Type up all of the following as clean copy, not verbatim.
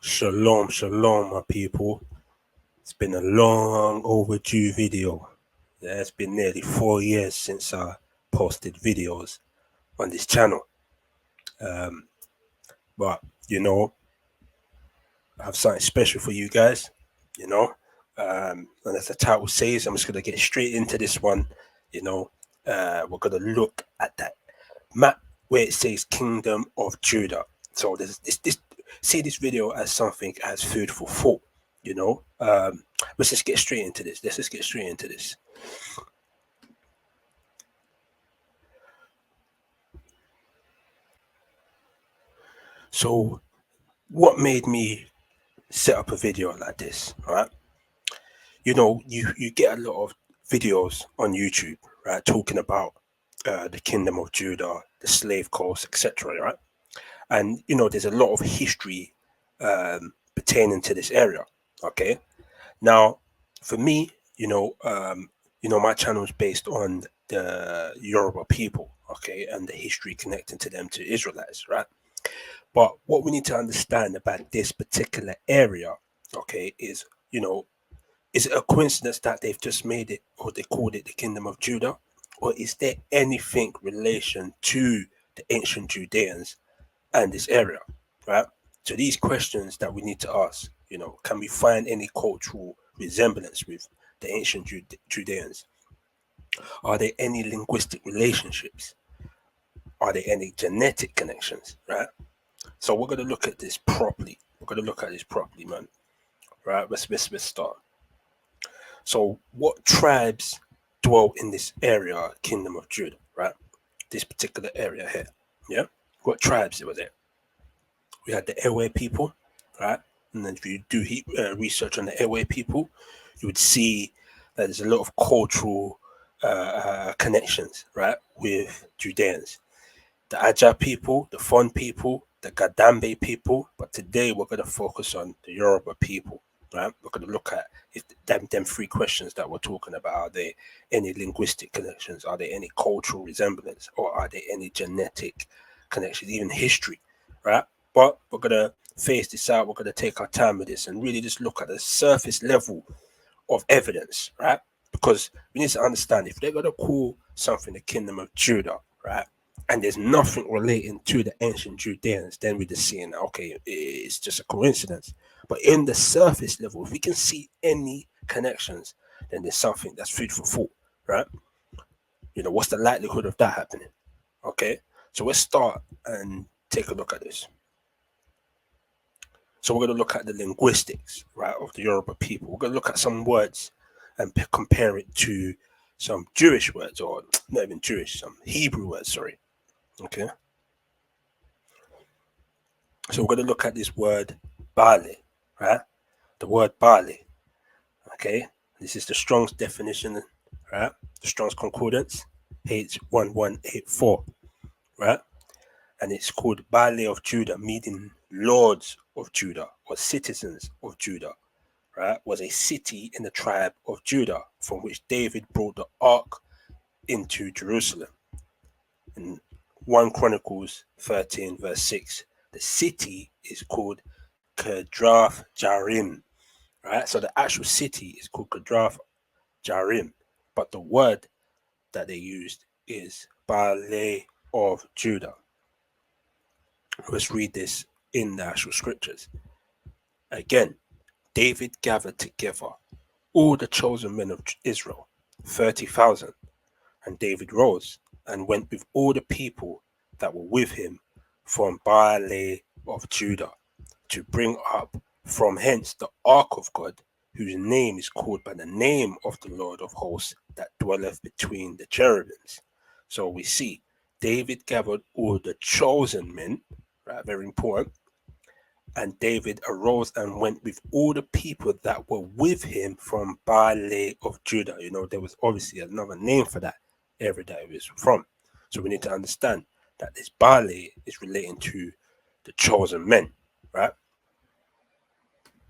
Shalom, shalom, my people. It's been a long overdue video. Yeah, it's been nearly 4 years since I posted videos on this channel. But, I have something special for you guys, you know. And as the title says, I'm just going to get straight into this one. We're going to look at that map where it says Kingdom of Judah. So this see this video as something as food for thought. Let's just get straight into this. So, what made me set up a video like this? Right? You get a lot of videos on YouTube, right, talking about the Kingdom of Judah, the slave coast, etc. Right? And there's a lot of history pertaining to this area. Okay. Now, for me, my channel is based on the Yoruba people, okay, and the history connecting to them to Israelites, right? But what we need to understand about this particular area, okay, is it a coincidence that they've just made it or they called it the Kingdom of Judah? Or is there anything relation to the ancient Judeans and this area, right? So these questions that we need to ask, can we find any cultural resemblance with the ancient Judeans? Are there any linguistic relationships? Are there any genetic connections, right? So we're going to look at this properly. Man. Right? Let's start. So what tribes dwell in this area, Kingdom of Judah, right? This particular area here. Yeah. What tribes were there? We had the Ewe people, right? And then if you do research on the Ewe people, you would see that there's a lot of cultural connections, right, with Judeans. The Aja people, the Fon people, the Gadambe people. But today we're going to focus on the Yoruba people, right? We're going to look at if them three questions that we're talking about. Are there any linguistic connections? Are there any cultural resemblance? Or are there any genetic connections, even history, right? But we're going to face this out. We're going to take our time with this and really just look at the surface level of evidence, right? Because we need to understand if they're going to call something the Kingdom of Judah, right? And there's nothing relating to the ancient Judeans, then we're just seeing, okay, it's just a coincidence. But in the surface level, if we can see any connections, then there's something that's food for thought, right? What's the likelihood of that happening? Okay, so let's start and take a look at this. So we're going to look at the linguistics, right, of the Yoruba people. We're going to look at some words and compare it to some Jewish words, or not even Jewish, some Hebrew words, sorry. Okay. So we're going to look at this word Bale, right? The word Bale. Okay. This is the Strong's definition, right? The Strong's Concordance, H1184, right? And it's called Bale of Judah, meaning lords of Judah or citizens of Judah, right? Was a city in the tribe of Judah from which David brought the ark into Jerusalem. In 1 Chronicles 13, verse 6, the city is called Kedrath Jarim, right? So the actual city is called Kedrath Jarim, but the word that they used is Bale of Judah. Let's read this in the actual scriptures. Again, David gathered together all the chosen men of Israel, 30,000. And David rose and went with all the people that were with him from Bale of Judah to bring up from hence the ark of God, whose name is called by the name of the Lord of hosts that dwelleth between the cherubims. So we see David gathered all the chosen men, right, very important, and David arose and went with all the people that were with him from Bale of Judah. There was obviously another name for that area that it was from. So we need to understand that this Bale is relating to the chosen men, right?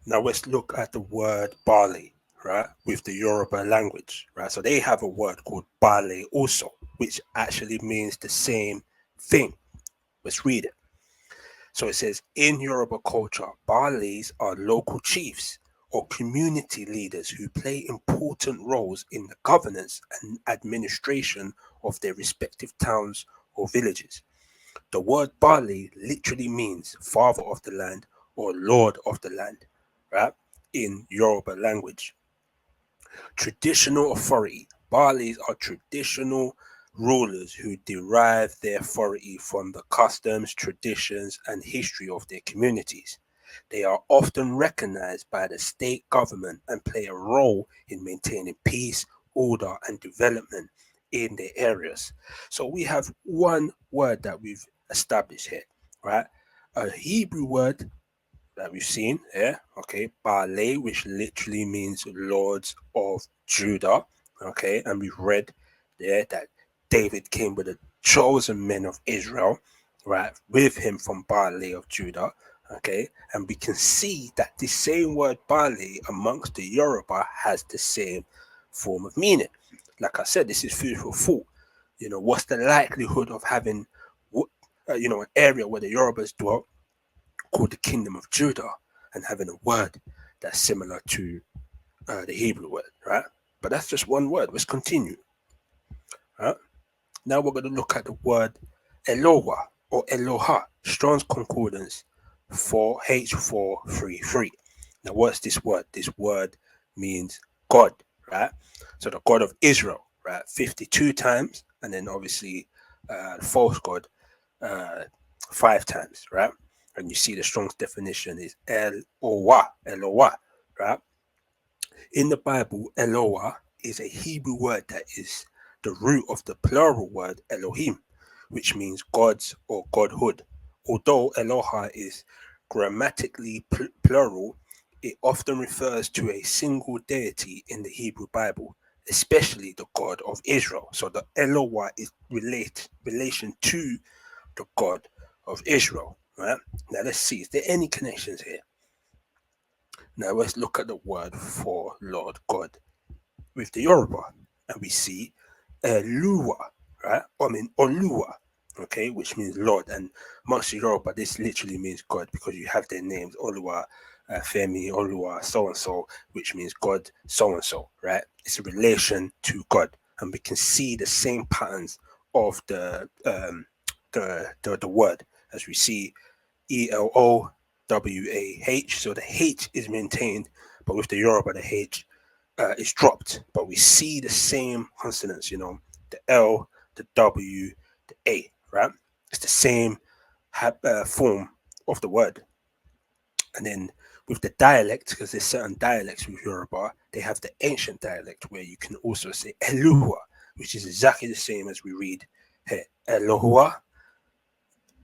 Now let's look at the word Bale, right, with the Yoruba language, right? So they have a word called Bale also, which actually means the same thing. Let's read it. So it says, in Yoruba culture, Bales are local chiefs or community leaders who play important roles in the governance and administration of their respective towns or villages. The word Bali literally means father of the land or lord of the land, right? In Yoruba language. Traditional authority. Balis are traditional rulers who derive their authority from the customs, traditions, and history of their communities. They are often recognized by the state government and play a role in maintaining peace, order, and development in their areas. So we have one word that we've established here, right? A Hebrew word that we've seen here, okay, Bale, which literally means Lords of Judah, okay, and we've read there that David came with the chosen men of Israel, right, with him from Bale of Judah, okay, and we can see that the same word Bale amongst the Yoruba has the same form of meaning. Like I said, this is food for thought. You know, what's the likelihood of having, an area where the Yorubas dwelt called the Kingdom of Judah and having a word that's similar to the Hebrew word, right? But that's just one word. Let's continue. Right? Now we're going to look at the word Eloah or Eloha, Strong's Concordance 4H433. Now, what's this word? This word means God, right? So the God of Israel, right? 52 times, and then obviously the false God, uh, 5 times, right? And you see the Strong's definition is Eloah, right? In the Bible, Eloah is a Hebrew word that is the root of the plural word Elohim, which means gods or godhood. Although Eloha is grammatically plural, it often refers to a single deity in the Hebrew Bible, especially the God of Israel. So the Eloah is relation to the God of Israel. Right? Now let's see, is there any connections here? Now let's look at the word for Lord God with the Yoruba, and we see Lua, right? I mean Olua, okay, which means Lord. And amongst the Yoruba, this literally means God because you have their names Olua, Femi, Olua, so and so, which means God, so and so, right? It's a relation to God, and we can see the same patterns of the word as we see Elowah. So the H is maintained, but with the Yoruba, the H is dropped. But we see the same consonants, the L, the W, the A, right? It's the same form of the word. And then with the dialect, because there's certain dialects with Yoruba, they have the ancient dialect where you can also say Eluwa, which is exactly the same as we read here. Elohua,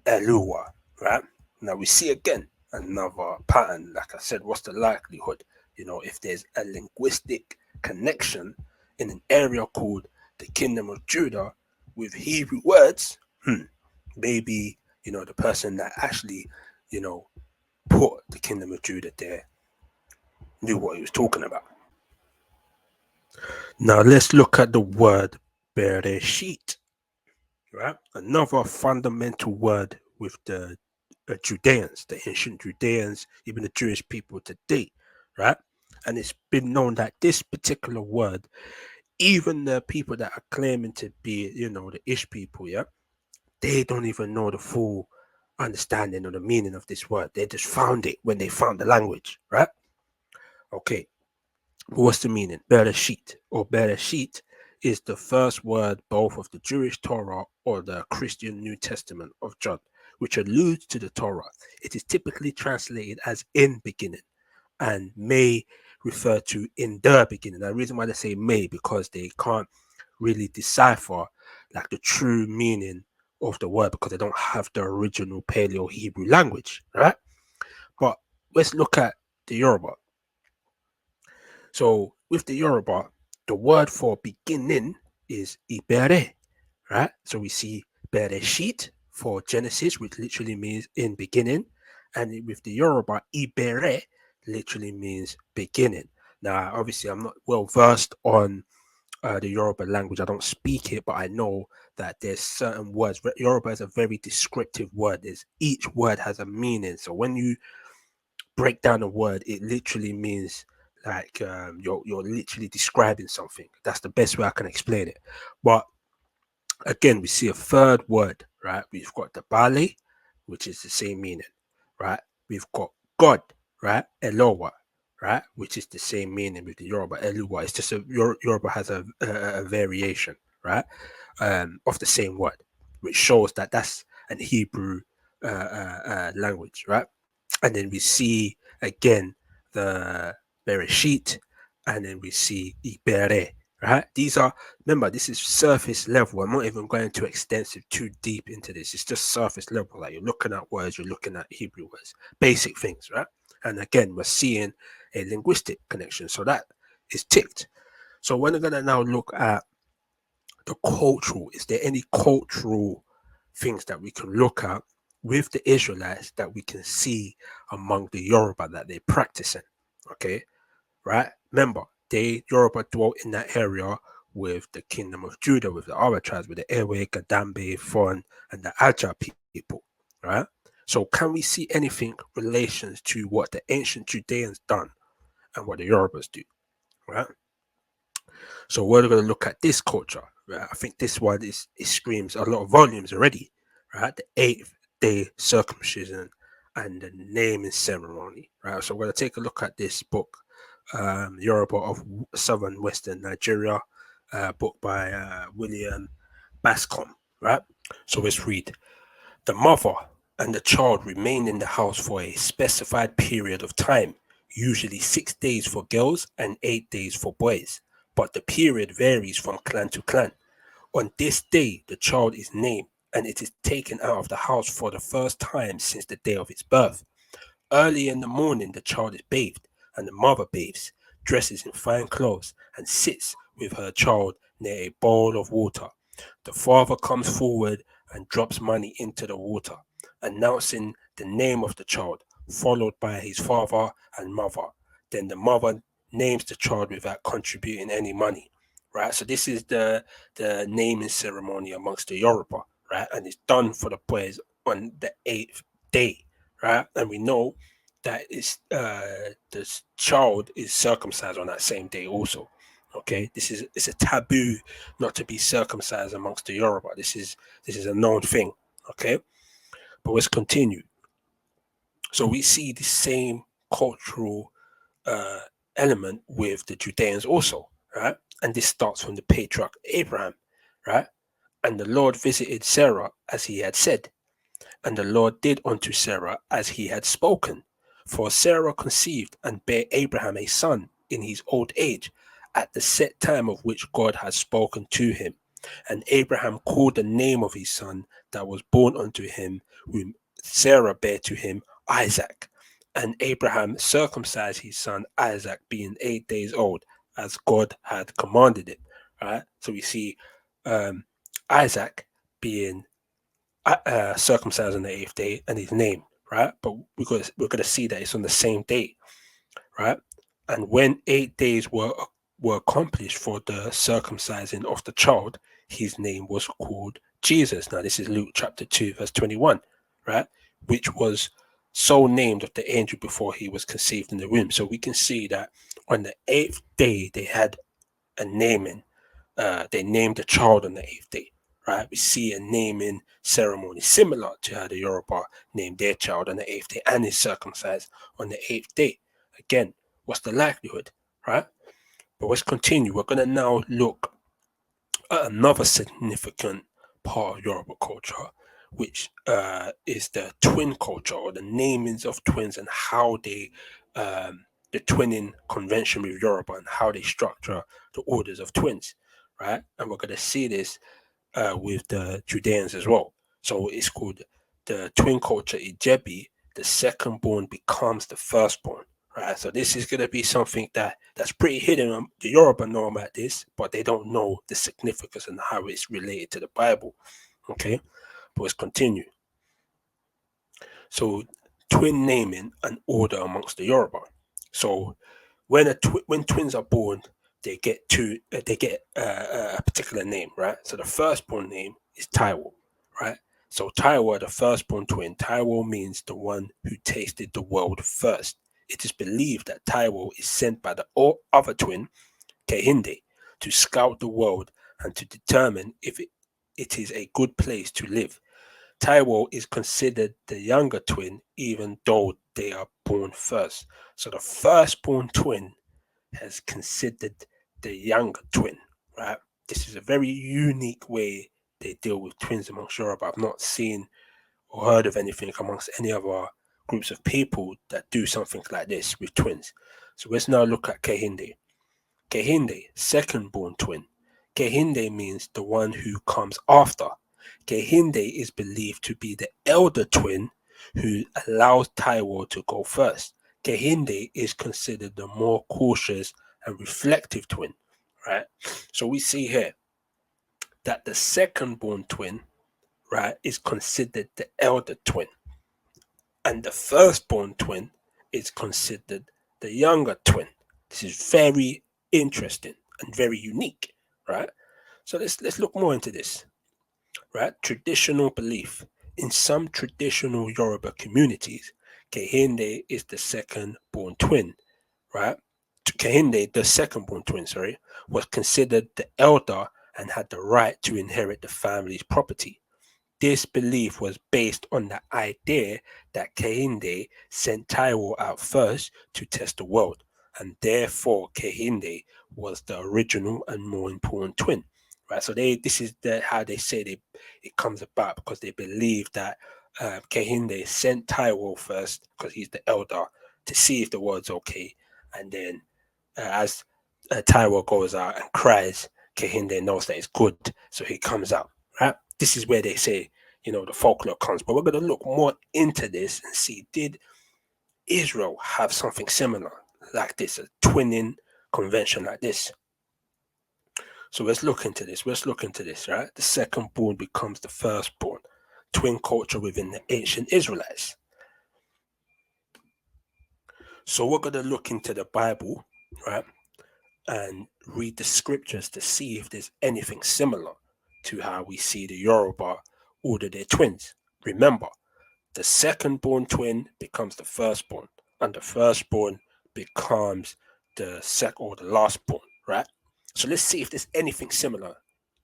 Eluwa, right? Now we see again another pattern. Like I said, what's the likelihood? If there's a linguistic connection in an area called the Kingdom of Judah with Hebrew words, maybe, the person that actually, put the Kingdom of Judah there knew what he was talking about. Now let's look at the word Bereshit, right? Another fundamental word with the Judeans, the ancient Judeans, even the Jewish people today, right? And it's been known that this particular word, even the people that are claiming to be, the Ish people, yeah, they don't even know the full understanding or the meaning of this word. They just found it when they found the language, right? Okay, what's the meaning? Bereshit or Bereshit is the first word both of the Jewish Torah or the Christian New Testament of John, which alludes to the Torah. It is typically translated as in beginning and may refer to in the beginning. The reason why they say may because they can't really decipher like the true meaning of the word because they don't have the original Paleo Hebrew language, right? But let's look at the Yoruba. So with the Yoruba, the word for beginning is ibere, right? So we see bereshit for Genesis, which literally means in beginning, and with the Yoruba, ibere literally means beginning. Now, obviously, I'm not well versed on the Yoruba language. I don't speak it, but I know that there's certain words. Yoruba is a very descriptive word. Each word has a meaning. So when you break down a word, it literally means like you're literally describing something. That's the best way I can explain it. But again, we see a third word, right? We've got the Bale, which is the same meaning, right? We've got God, right? Elowa, right? Which is the same meaning with the Yoruba. Eluwa. It's just Yoruba has a variation, right? Of the same word, which shows that that's an Hebrew language, right? And then we see again the Bereshit, and then we see Ibere, right? These are, remember, this is surface level. I'm not even going too extensive, too deep into this. It's just surface level. Like you're looking at words, you're looking at Hebrew words, basic things, right? And again, we're seeing a linguistic connection. So that is ticked. So we're going to now look at the cultural. Is there any cultural things that we can look at with the Israelites that we can see among the Yoruba that they're practicing? Okay, right? Remember, Yoruba dwelt in that area with the kingdom of Juda, with the other tribes, with the Ewe, Gadambe, Fon, and the Aja people, right? So can we see anything relations to what the ancient Judeans done and what the Yorubas do, right? So we're going to look at this culture. Right? I think this one it screams a lot of volumes already. Right, the 8th day circumcision and the naming ceremony. Right, so we're going to take a look at this book, Yoruba of Southern Western Nigeria, book by William Bascom. Right, so let's read. The mother and the child remain in the house for a specified period of time, usually 6 days for girls and 8 days for boys, but the period varies from clan to clan. On this day, the child is named and it is taken out of the house for the first time since the day of its birth. Early in the morning, the child is bathed, and the mother bathes, dresses in fine clothes, and sits with her child near a bowl of water. The father comes forward and drops money into the water, announcing the name of the child, followed by his father and mother. Then the mother names the child without contributing any money. Right, so this is the naming ceremony amongst the Yoruba, right, and it's done for the boys on the 8th day, right? And we know that this child is circumcised on that same day also. Okay, it's a taboo not to be circumcised amongst the Yoruba. This is a known thing. Okay, but let's continue. So we see the same cultural uh, element with the Judeans also, right? And this starts from the patriarch Abraham, right? And the Lord visited Sarah as he had said, and the Lord did unto Sarah as he had spoken. For Sarah conceived and bare Abraham a son in his old age, at the set time of which God had spoken to him. And Abraham called the name of his son that was born unto him, whom Sarah bare to him, Isaac. And Abraham circumcised his son Isaac, being 8 days old, as God had commanded it. Right. So we see Isaac being circumcised on the 8th day and his name, right? But we're gonna see that it's on the same day, right? And when 8 days were accomplished for the circumcising of the child, his name was called Jesus. Now this is Luke chapter 2, verse 21, right? Which was so named of the angel before he was conceived in the womb. So we can see that on the 8th day they had a naming. They named the child on the 8th day, right? We see a naming ceremony similar to how the Yoruba named their child on the 8th day and is circumcised on the 8th day. Again, what's the likelihood, right? But let's continue. We're going to now look at another significant part of Yoruba culture, which is the twin culture or the namings of twins and how the twinning convention with Yoruba and how they structure the orders of twins, right? And we're going to see this with the Judeans as well. So it's called the twin culture Ijebi. The second born becomes the firstborn, right? So this is going to be something that's pretty hidden. The Yoruba know about this, but they don't know the significance and how it's related to the Bible. Okay, but let's continue. So twin naming and order amongst the Yoruba. So when twins are born, they get a particular name, right? So the firstborn name is Taiwo, right? So Taiwo, the firstborn twin, Taiwo means the one who tasted the world first. It is believed that Taiwo is sent by the other twin, Kehinde, to scout the world and to determine if it is a good place to live. Taiwo is considered the younger twin, even though they are born first. So the firstborn twin has considered the younger twin, right? This is a very unique way they deal with twins amongst Yoruba. I've not seen or heard of anything amongst any other groups of people that do something like this with twins. So let's now look at Kehinde. Kehinde, second born twin. Kehinde means the one who comes after. Kehinde is believed to be the elder twin who allows Taiwo to go first. Kehinde is considered the more cautious and reflective twin, right? So we see here that the second born twin, right, is considered the elder twin, and the firstborn twin is considered the younger twin. This is very interesting and very unique, right? So let's look more into this, right? Traditional belief. In some traditional Yoruba communities, Kehinde is the second born twin, right? Kehinde, the second born twin, was considered the elder and had the right to inherit the family's property. This belief was based on the idea that Kehinde sent Taiwo out first to test the world, and therefore Kehinde was the original and more important twin. Right, so this is how they say it comes about, because they believe that Kehinde sent Taiwo first because he's the elder to see if the world's okay, and then as Taiwo goes out and cries, Kehinde knows that it's good, so he comes out. Right, this is where they say the folklore comes. But we're going to look more into this and see, did Israel have something similar like this, a twinning convention like this? So let's look into this. Right? The second born becomes the firstborn. Twin culture within the ancient Israelites. So we're going to look into the Bible, right? And read the scriptures to see if there's anything similar to how we see the Yoruba order their twins. Remember, the second born twin becomes the firstborn, and the firstborn becomes the last born, right? So let's see if there's anything similar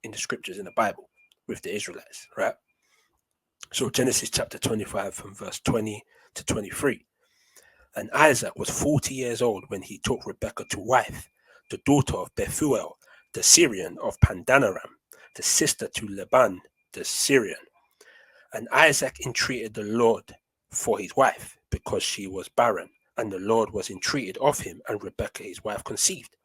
in the scriptures in the Bible with the Israelites, right? So Genesis chapter 25 from verse 20 to 23. And Isaac was 40 years old when he took Rebekah to wife, the daughter of Bethuel, the Syrian of Pandanaram, the sister to Laban, the Syrian. And Isaac entreated the Lord for his wife, because she was barren, and the Lord was entreated of him, and Rebekah his wife conceived.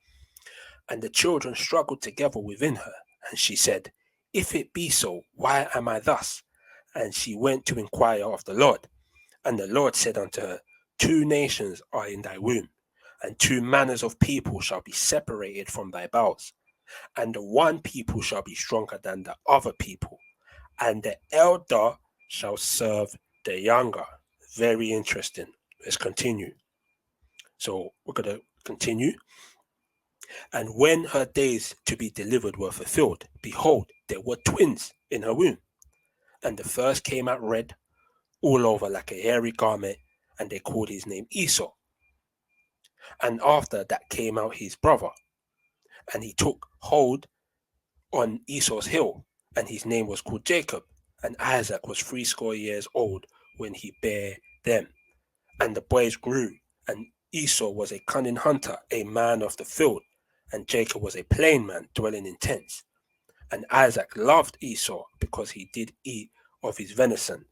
And the children struggled together within her, and she said, If it be so, why am I thus? And she went to inquire of the Lord. And the Lord said unto her, 2 nations are in thy womb, and 2 manners of people shall be separated from thy bowels. And the one people shall be stronger than the other people, and the elder shall serve the younger. Very interesting. Let's continue. So we're going to continue. And when her days to be delivered were fulfilled, behold, there were twins in her womb. And the first came out red, all over like a hairy garment, and they called his name Esau. And after that came out his brother, and he took hold on Esau's heel, and his name was called Jacob. And Isaac was 80 years old when he bare them. And the boys grew, and Esau was a cunning hunter, a man of the field, and Jacob was a plain man dwelling in tents. And Isaac loved Esau because he did eat of his venison,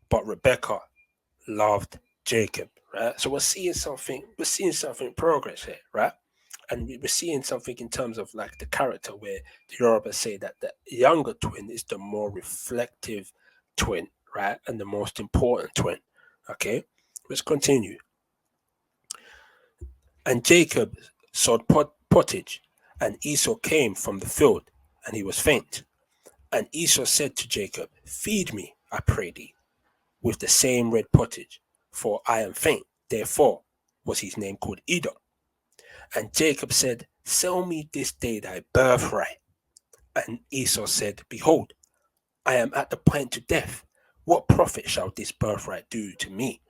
but Rebekah loved Jacob. Right? So we're seeing something progress here, right? And we're seeing something in terms of like the character, where the Yoruba say that the younger twin is the more reflective twin, right? And the most important twin. Okay, let's continue. And Jacob sowed pottage, and Esau came from the field, and he was faint. And Esau said to Jacob, Feed me, I pray thee, with the same red pottage, for I am faint. Therefore was his name called Edom. And Jacob said, Sell me this day thy birthright. And Esau said, Behold, I am at the point to death. What profit shall this birthright do to me?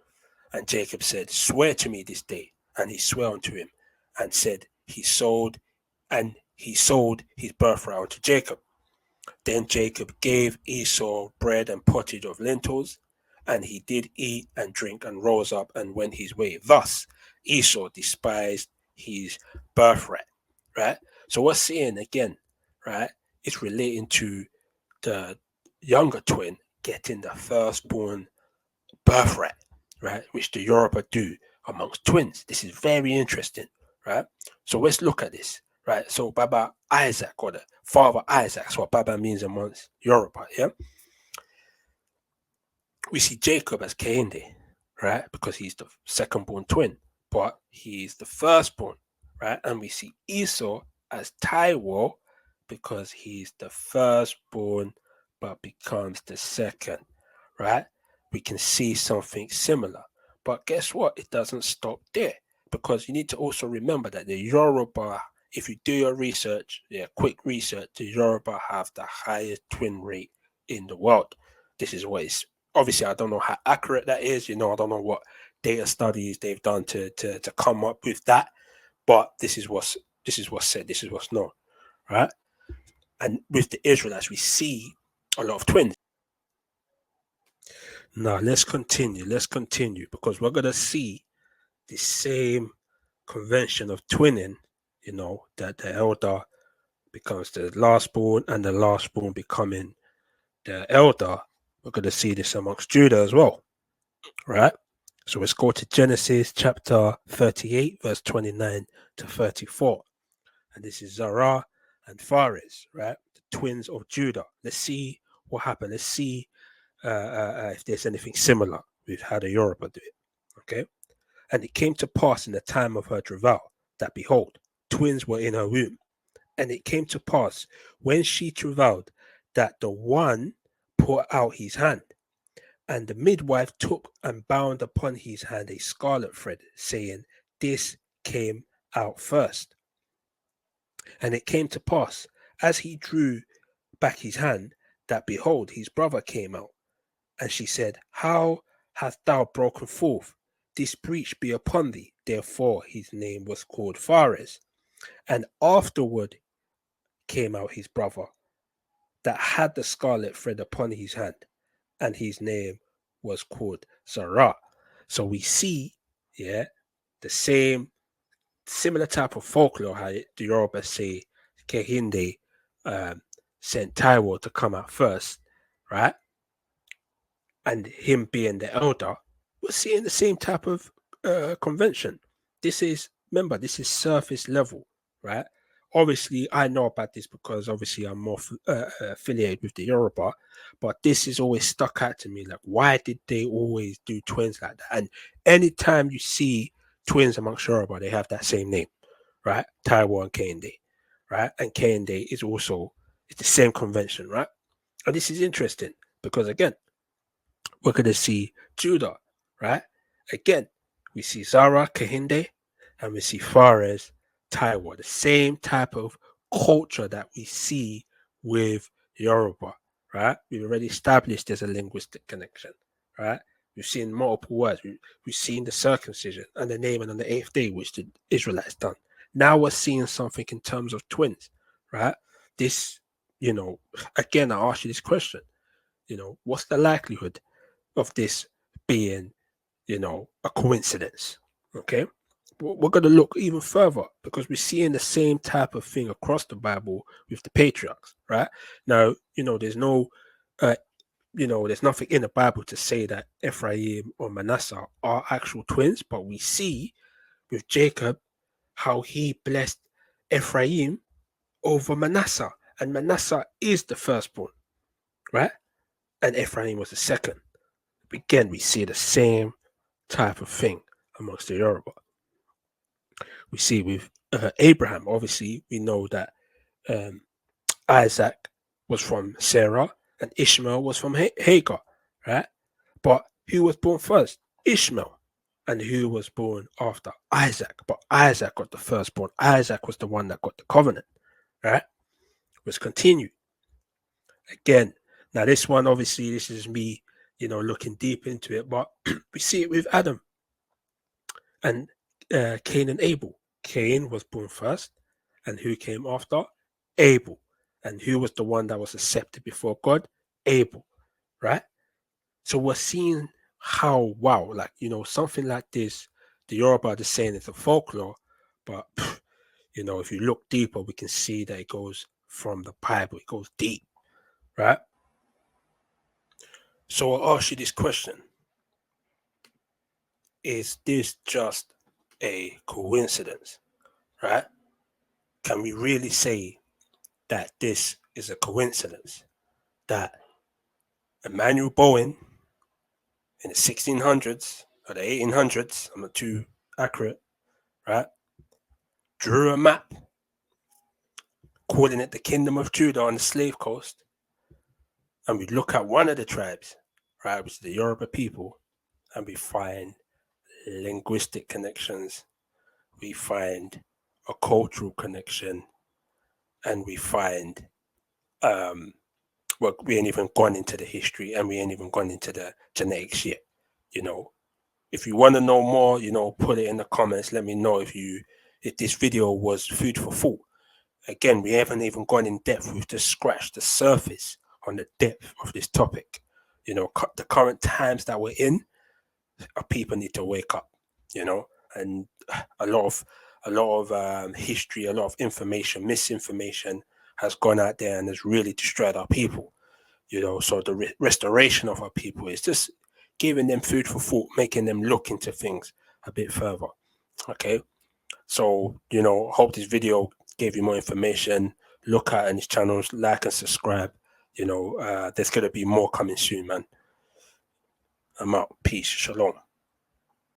And Jacob said, Swear to me this day. And he swore unto him, and said, he sold his birthright unto Jacob. Then Jacob gave Esau bread and pottage of lentils, and he did eat and drink and rose up and went his way. Thus Esau despised his birthright. Right? So we're seeing again, right? It's relating to the younger twin getting the firstborn birthright, right? Which the Yoruba do amongst twins. This is very interesting, right? So let's look at this, right? So Baba Isaac, or the father Isaac, that's what Baba means amongst Yoruba, yeah? We see Jacob as Kehinde, right? Because he's the second born twin, but he's the firstborn, right? And we see Esau as Taiwo because he's the firstborn but becomes the second, right? We can see something similar. But guess what? It doesn't stop there, because you need to also remember that the Yoruba, if you do your research, quick research, the Yoruba have the highest twin rate in the world. This is what is obviously, I don't know how accurate that is. I don't know what data studies they've done to come up with that, but this is what's said. This is what's known, right? And with the Israelites, we see a lot of twins. Now let's continue. Because we're gonna see the same convention of twinning. That the elder becomes the lastborn, and the lastborn becoming the elder. We're gonna see this amongst Judah as well, right? So let's go to Genesis chapter 38, verse 29 to 34. And this is Zerah and Phares, right? The twins of Judah. Let's see what happened. Let's see if there's anything similar with how the Yoruba do it. Okay. And it came to pass in the time of her travail that, behold, twins were in her womb. And it came to pass when she travailed that the one put out his hand, and the midwife took and bound upon his hand a scarlet thread, saying, This came out first. And it came to pass, as he drew back his hand, that behold, his brother came out. And she said, How hast thou broken forth? This breach be upon thee. Therefore his name was called Phares. And afterward came out his brother, that had the scarlet thread upon his hand, and his name was called Zerah. So we see, the similar type of folklore, how the Yoruba say Kehinde sent Taiwo to come out first, right? And him being the elder, we're seeing the same type of convention. This is surface level, right? Obviously, I know about this because obviously I'm more affiliated with the Yoruba, but this is always stuck out to me. Like, why did they always do twins like that? And anytime you see twins amongst Yoruba, they have that same name, right? Taiwo and Kehinde, right? And Kehinde is also, it's the same convention, right? And this is interesting because, again, we're going to see Juda, right? Again, we see Zara, Kehinde, and we see Phares, Taiwo, the same type of culture that we see with Yoruba, right? We've already established there's a linguistic connection, right? We've seen multiple words. We've seen the circumcision and the naming on the 8th day, which the Israelites done. Now we're seeing something in terms of twins, right? This, again, I ask you this question, what's the likelihood of this being, a coincidence? Okay. We're going to look even further because we're seeing the same type of thing across the Bible with the patriarchs, right? Now, there's no, there's nothing in the Bible to say that Ephraim or Manasseh are actual twins, but we see with Jacob how he blessed Ephraim over Manasseh, and Manasseh is the firstborn, right? And Ephraim was the second. Again, we see the same type of thing amongst the Yoruba. We see with Abraham, obviously, we know that Isaac was from Sarah and Ishmael was from Hagar, right? But who was born first? Ishmael, and who was born after Isaac. But Isaac got the firstborn. Isaac was the one that got the covenant, right? Let's continue. Again, now this one, obviously, this is me, looking deep into it, but we see it with Adam and Cain and Abel. Cain was born first, and who came after? Abel. And who was the one that was accepted before God? Abel, right? So we're seeing how, wow, like, something like this, the Yoruba are just saying it's a folklore, but, if you look deeper, we can see that it goes from the Bible, it goes deep, right? So I'll ask you this question. Is this just a coincidence, right? Can we really say that this is a coincidence? That Emmanuel Bowen in the 1600s or the 1800s, I'm not too accurate, right, drew a map calling it the Kingdom of Juda on the slave coast, and we look at one of the tribes, right, which is the Yoruba people, and we find linguistic connections, we find a cultural connection, and we find well, we ain't even gone into the history, and we ain't even gone into the genetics yet. If you want to know more, put it in the comments. Let me know if this video was food for thought. Again, we haven't even gone in depth. We've just scratched the surface on the depth of this topic. The current times that we're in, our people need to wake up. And a lot of history, a lot of information, misinformation has gone out there and has really destroyed our people. So the restoration of our people is just giving them food for thought, making them look into things a bit further. Okay, so hope this video gave you more information. Look at his channels, like and subscribe. There's gonna be more coming soon, man. I'm out. Peace. Shalom.